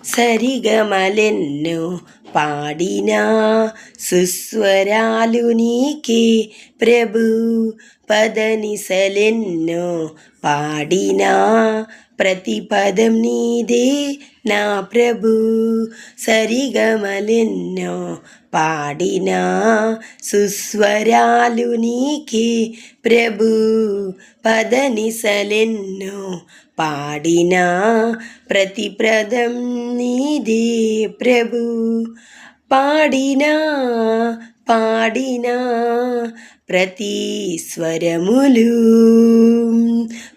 సరిగమలెన్నో పాడినా సుస్వరాలు నీకే ప్రభు. పదనిసలెన్నో పాడినా ప్రతి పదం నీదే నా ప్రభు. సరిగమలెన్నో పాడినా సుస్వరాలు నీకే ప్రభు. పదనిసలెన్నో పాడినా ప్రతి పదం నీదే ప్రభు. పాడినా పాడినా ప్రతి స్వరములు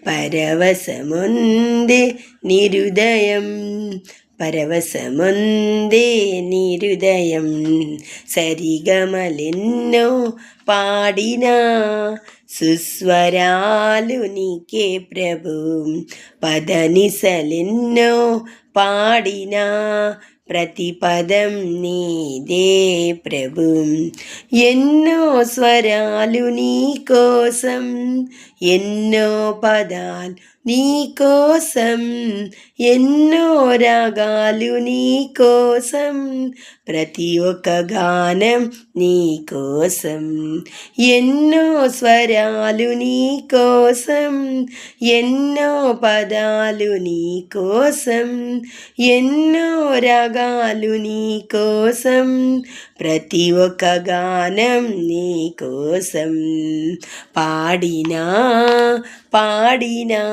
పరవశముందే నిరుదయం. పరవశముందే నిరుదయం. సరిగమలెన్నో పాడినా సుస్వరాలు నీకే ప్రభు. పదనిసలెన్నో పాడినా ప్రతి పదం నీదే ప్రభు. ఎన్నో స్వరాలు నీ కోసం, ఎన్నో పదాలు నీ కోసం, ఎన్నో రాగాలు నీ కోసం, ప్రతి ఒక్క గానం నీ కోసం. ఎన్నో స్వరాలు నీ కోసం, ఎన్నో పదాలు నీ కోసం, ఎన్నో రాగాలు నీ కోసం, ప్రతి ఒక్క గానం నీ కోసం. పాడినా పాడినా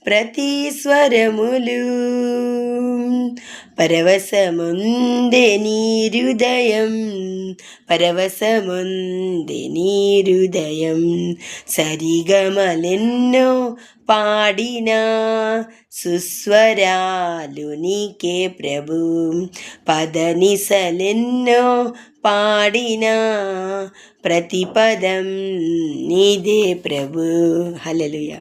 ప్రతి స్వరములు పరవశముందే నీ హృదయం. పరవశముందే నీ హృదయం. సరిగమలెన్నో పాడినా సుస్వరాలు నీకే ప్రభు. పదనిసలెన్నో పాడినా ప్రతి పదం నీదే ప్రభు. హల్లెలూయా.